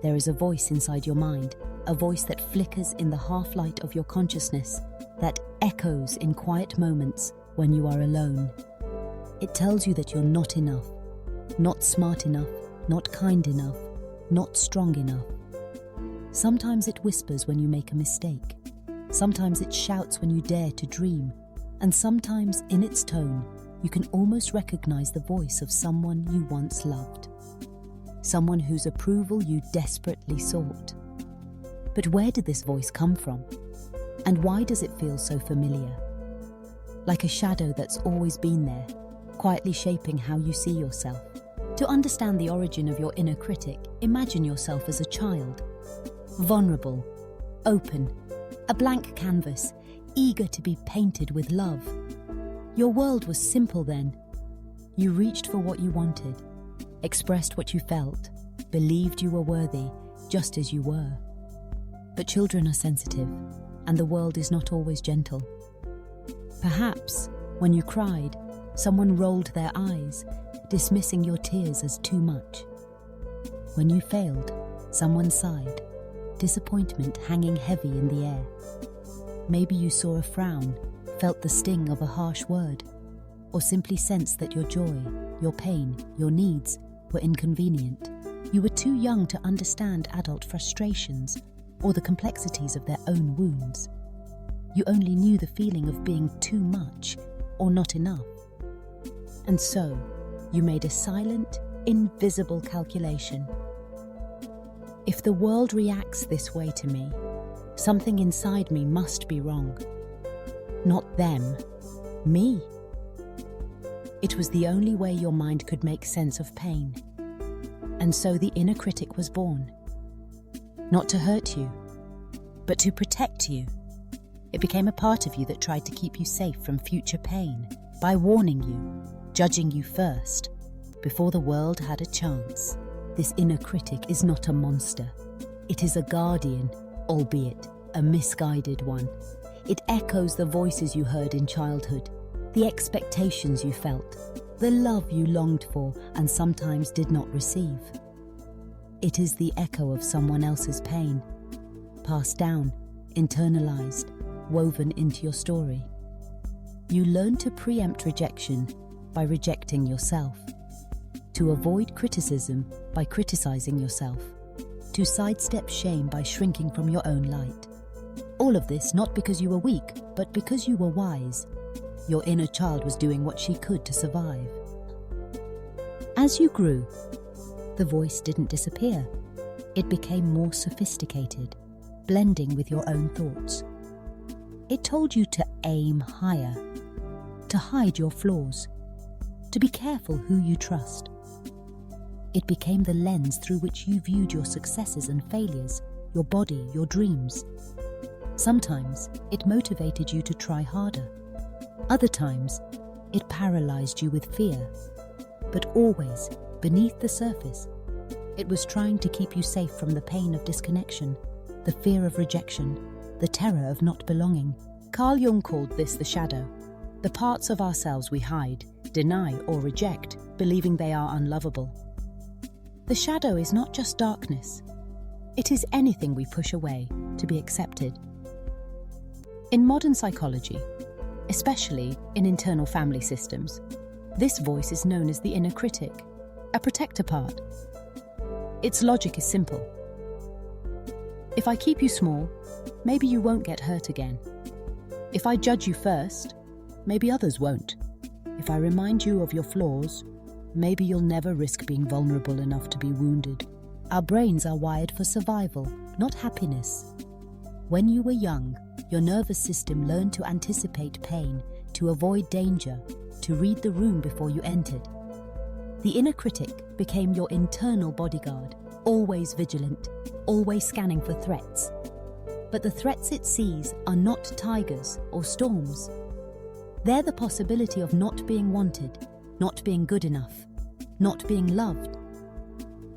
there is a voice inside your mind, a voice that flickers in the half-light of your consciousness, that echoes in quiet moments when you are alone. It tells you that you're not enough, not smart enough, not kind enough, not strong enough. Sometimes it whispers when you make a mistake. Sometimes it shouts when you dare to dream. And sometimes, in its tone, you can almost recognize the voice of someone you once loved. Someone whose approval you desperately sought. But where did this voice come from? And why does it feel so familiar? Like a shadow that's always been there, quietly shaping how you see yourself. To understand the origin of your inner critic, imagine yourself as a child. Vulnerable, open, a blank canvas, eager to be painted with love. Your world was simple then. You reached for what you wanted, expressed what you felt, believed you were worthy, just as you were. But children are sensitive, and the world is not always gentle. Perhaps, when you cried, someone rolled their eyes, dismissing your tears as too much. When you failed, someone sighed, disappointment hanging heavy in the air. Maybe you saw a frown, felt the sting of a harsh word, or simply sensed that your joy, your pain, your needs were inconvenient. You were too young to understand adult frustrations or the complexities of their own wounds. You only knew the feeling of being too much or not enough. And so, you made a silent, invisible calculation. If the world reacts this way to me, something inside me must be wrong. Not them, me. It was the only way your mind could make sense of pain. And so the inner critic was born. Not to hurt you, but to protect you. It became a part of you that tried to keep you safe from future pain by warning you, judging you first, before the world had a chance. This inner critic is not a monster. It is a guardian, albeit a misguided one. It echoes the voices you heard in childhood, the expectations you felt, the love you longed for and sometimes did not receive. It is the echo of someone else's pain, passed down, internalized, woven into your story. You learn to preempt rejection by rejecting yourself, to avoid criticism by criticizing yourself, to sidestep shame by shrinking from your own light. All of this not because you were weak, but because you were wise. Your inner child was doing what she could to survive. As you grew, the voice didn't disappear. It became more sophisticated, blending with your own thoughts. It told you to aim higher, to hide your flaws, to be careful who you trust. It became the lens through which you viewed your successes and failures, your body, your dreams. Sometimes it motivated you to try harder. Other times, it paralyzed you with fear. But always, beneath the surface, it was trying to keep you safe from the pain of disconnection, the fear of rejection, the terror of not belonging. Carl Jung called this the shadow, the parts of ourselves we hide, deny or reject, believing they are unlovable. The shadow is not just darkness. It is anything we push away to be accepted. In modern psychology, especially in internal family systems, this voice is known as the inner critic, a protector part. Its logic is simple. If I keep you small, maybe you won't get hurt again. If I judge you first, maybe others won't. If I remind you of your flaws, maybe you'll never risk being vulnerable enough to be wounded. Our brains are wired for survival, not happiness. When you were young, your nervous system learned to anticipate pain, to avoid danger, to read the room before you entered. The inner critic became your internal bodyguard, always vigilant, always scanning for threats. But the threats it sees are not tigers or storms. They're the possibility of not being wanted, not being good enough, not being loved.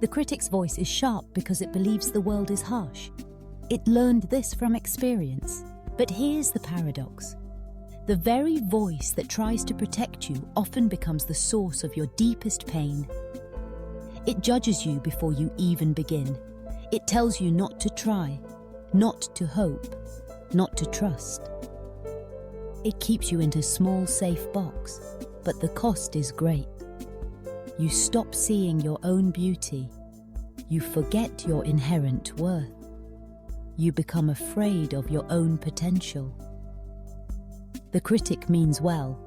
The critic's voice is sharp because it believes the world is harsh. It learned this from experience. But here's the paradox. The very voice that tries to protect you often becomes the source of your deepest pain. It judges you before you even begin. It tells you not to try, not to hope, not to trust. It keeps you in a small, safe box, but the cost is great. You stop seeing your own beauty. You forget your inherent worth. You become afraid of your own potential. The critic means well,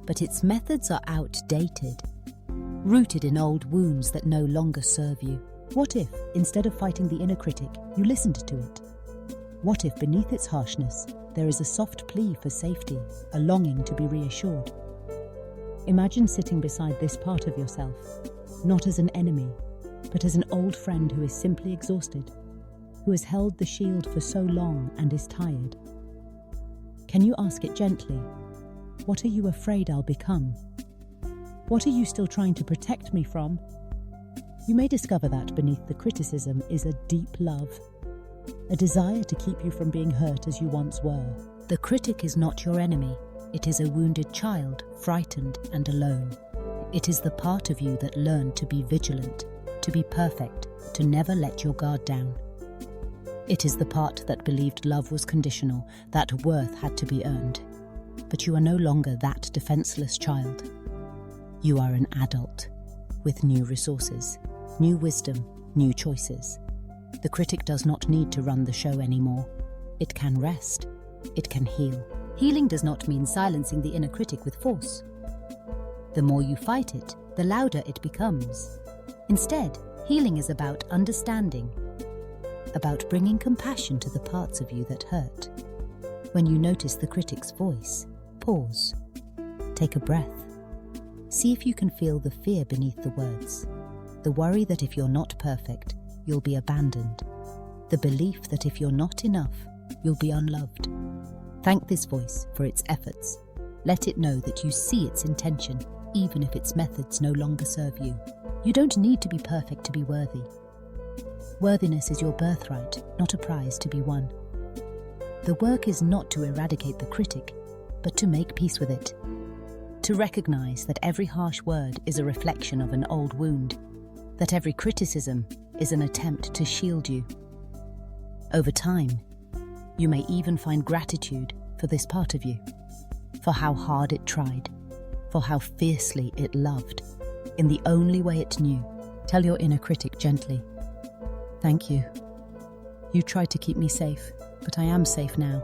but its methods are outdated, rooted in old wounds that no longer serve you. What if, instead of fighting the inner critic, you listened to it? What if beneath its harshness, there is a soft plea for safety, a longing to be reassured? Imagine sitting beside this part of yourself, not as an enemy, but as an old friend who is simply exhausted, who has held the shield for so long and is tired. Can you ask it gently, what are you afraid I'll become? What are you still trying to protect me from? You may discover that beneath the criticism is a deep love, a desire to keep you from being hurt as you once were. The critic is not your enemy. It is a wounded child, frightened and alone. It is the part of you that learned to be vigilant, to be perfect, to never let your guard down. It is the part that believed love was conditional, that worth had to be earned. But you are no longer that defenseless child. You are an adult, with new resources, new wisdom, new choices. The critic does not need to run the show anymore. It can rest. It can heal. Healing does not mean silencing the inner critic with force. The more you fight it, the louder it becomes. Instead, healing is about understanding, about bringing compassion to the parts of you that hurt. When you notice the critic's voice, pause. Take a breath. See if you can feel the fear beneath the words, the worry that if you're not perfect, you'll be abandoned, the belief that if you're not enough, you'll be unloved. Thank this voice for its efforts. Let it know that you see its intention, even if its methods no longer serve you. You don't need to be perfect to be worthy. Worthiness is your birthright, not a prize to be won. The work is not to eradicate the critic, but to make peace with it. To recognize that every harsh word is a reflection of an old wound, that every criticism is an attempt to shield you. Over time, you may even find gratitude for this part of you, for how hard it tried, for how fiercely it loved, in the only way it knew. Tell your inner critic gently, "Thank you. You tried to keep me safe, but I am safe now.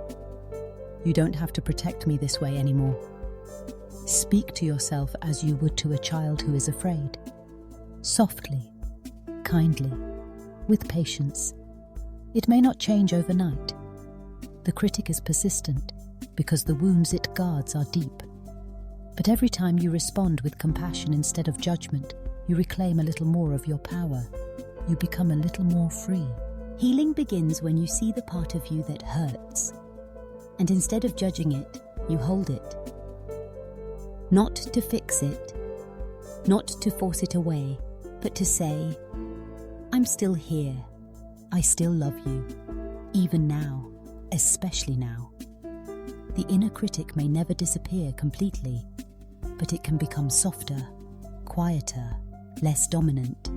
You don't have to protect me this way anymore." Speak to yourself as you would to a child who is afraid. Softly, kindly, with patience. It may not change overnight. The critic is persistent because the wounds it guards are deep. But every time you respond with compassion instead of judgment, you reclaim a little more of your power. You become a little more free. Healing begins when you see the part of you that hurts, and instead of judging it, you hold it. Not to fix it, not to force it away, but to say, "I'm still here. I still love you, even now, especially now." The inner critic may never disappear completely, but it can become softer, quieter, less dominant.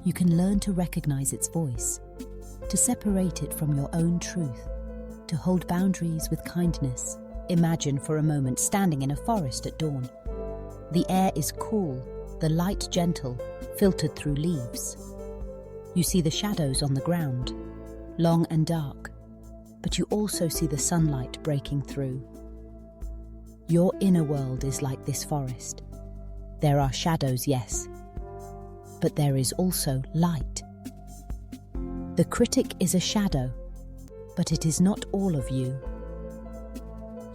You can learn to recognize its voice, to separate it from your own truth, to hold boundaries with kindness. Imagine for a moment standing in a forest at dawn. The air is cool, the light gentle, filtered through leaves. You see the shadows on the ground, long and dark, but you also see the sunlight breaking through. Your inner world is like this forest. There are shadows, yes, but there is also light. The critic is a shadow, but it is not all of you.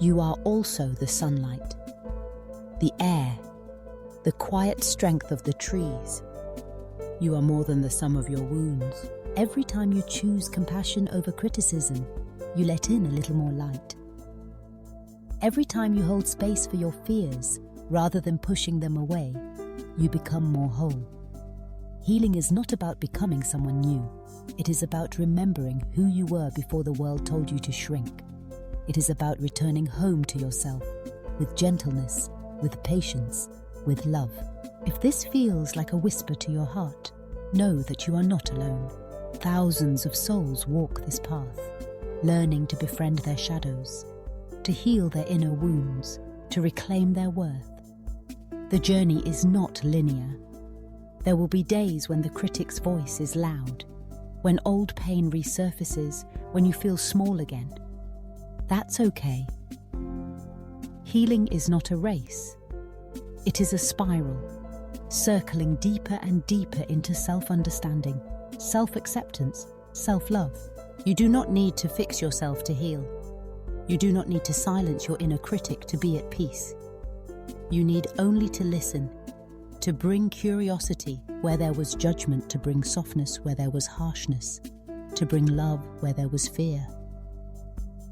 You are also the sunlight, the air, the quiet strength of the trees. You are more than the sum of your wounds. Every time you choose compassion over criticism, you let in a little more light. Every time you hold space for your fears, rather than pushing them away, you become more whole. Healing is not about becoming someone new. It is about remembering who you were before the world told you to shrink. It is about returning home to yourself, with gentleness, with patience, with love. If this feels like a whisper to your heart, know that you are not alone. Thousands of souls walk this path, learning to befriend their shadows, to heal their inner wounds, to reclaim their worth. The journey is not linear. There will be days when the critic's voice is loud, when old pain resurfaces, when you feel small again. That's okay. Healing is not a race. It is a spiral, circling deeper and deeper into self-understanding, self-acceptance, self-love. You do not need to fix yourself to heal. You do not need to silence your inner critic to be at peace. You need only to listen, to bring curiosity where there was judgment, to bring softness where there was harshness, to bring love where there was fear.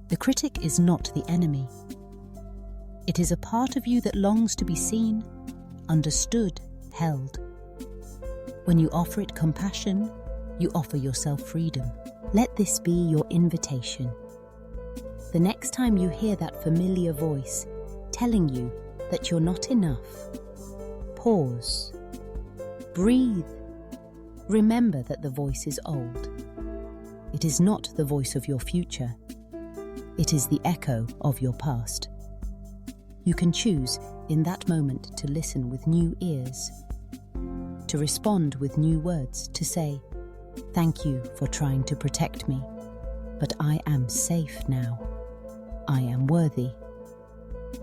The critic is not the enemy. It is a part of you that longs to be seen, understood, held. When you offer it compassion, you offer yourself freedom. Let this be your invitation. The next time you hear that familiar voice telling you that you're not enough, pause, breathe. Remember that the voice is old. It is not the voice of your future. It is the echo of your past. You can choose in that moment to listen with new ears, to respond with new words, to say, "Thank you for trying to protect me, but I am safe now. I am worthy.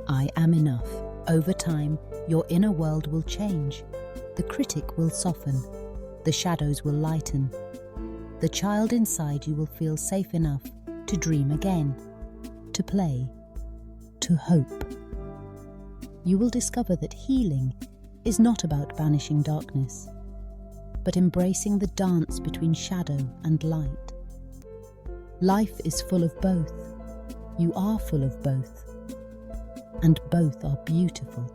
I am enough." Over time, your inner world will change. The critic will soften. The shadows will lighten. The child inside you will feel safe enough to dream again, to play, to hope. You will discover that healing is not about banishing darkness, but embracing the dance between shadow and light. Life is full of both. You are full of both. And both are beautiful.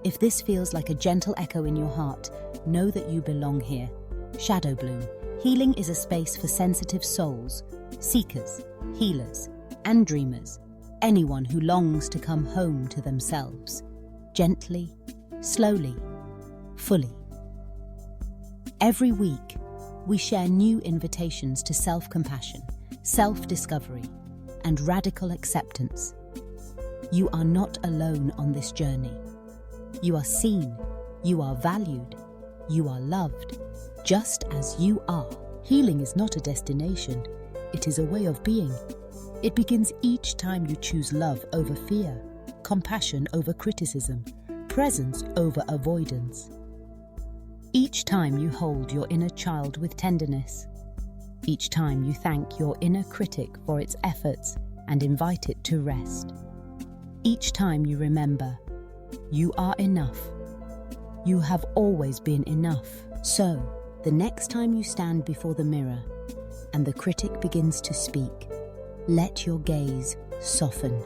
If this feels like a gentle echo in your heart, know that you belong here. Shadow Bloom. Healing is a space for sensitive souls, seekers, healers, and dreamers. Anyone who longs to come home to themselves. Gently, slowly, fully. Every week, we share new invitations to self-compassion, self-discovery, and radical acceptance. You are not alone on this journey. You are seen, you are valued, you are loved, just as you are. Healing is not a destination, it is a way of being. It begins each time you choose love over fear, compassion over criticism, presence over avoidance. Each time you hold your inner child with tenderness. Each time you thank your inner critic for its efforts and invite it to rest. Each time you remember, you are enough. You have always been enough. So, the next time you stand before the mirror and the critic begins to speak, let your gaze soften.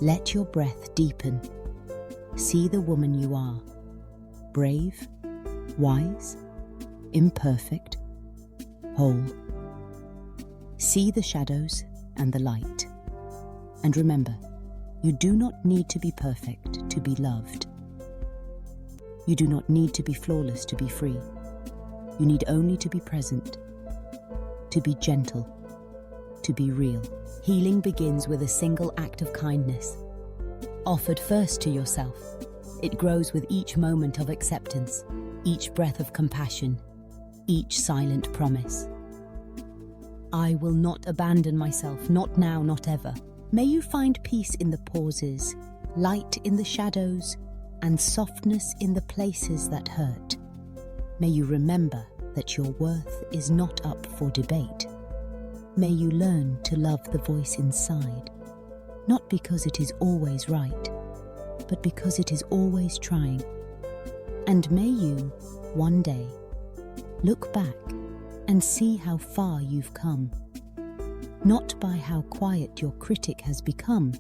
Let your breath deepen. See the woman you are. Brave, wise, imperfect, whole. See the shadows and the light. And remember, you do not need to be perfect to be loved. You do not need to be flawless to be free. You need only to be present, to be gentle, to be real. Healing begins with a single act of kindness, offered first to yourself. It grows with each moment of acceptance, each breath of compassion, each silent promise. I will not abandon myself, not now, not ever. May you find peace in the pauses, light in the shadows, and softness in the places that hurt. May you remember that your worth is not up for debate. May you learn to love the voice inside, not because it is always right, but because it is always trying. And may you, one day, look back and see how far you've come. Not by how quiet your critic has become,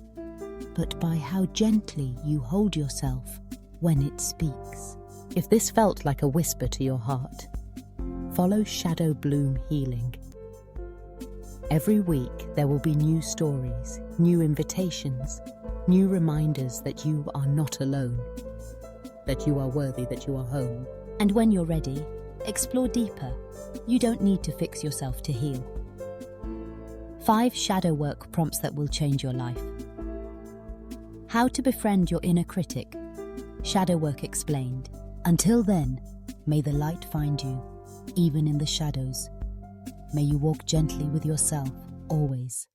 but by how gently you hold yourself when it speaks. If this felt like a whisper to your heart, follow Shadow Bloom Healing. Every week there will be new stories, new invitations, new reminders that you are not alone, that you are worthy, that you are home. And when you're ready, Explore deeper. You don't need to fix yourself to heal. 5 shadow work prompts that will change your life. How to befriend your inner critic. Shadow work explained. Until then, may the light find you, even in the shadows. May you walk gently with yourself, always.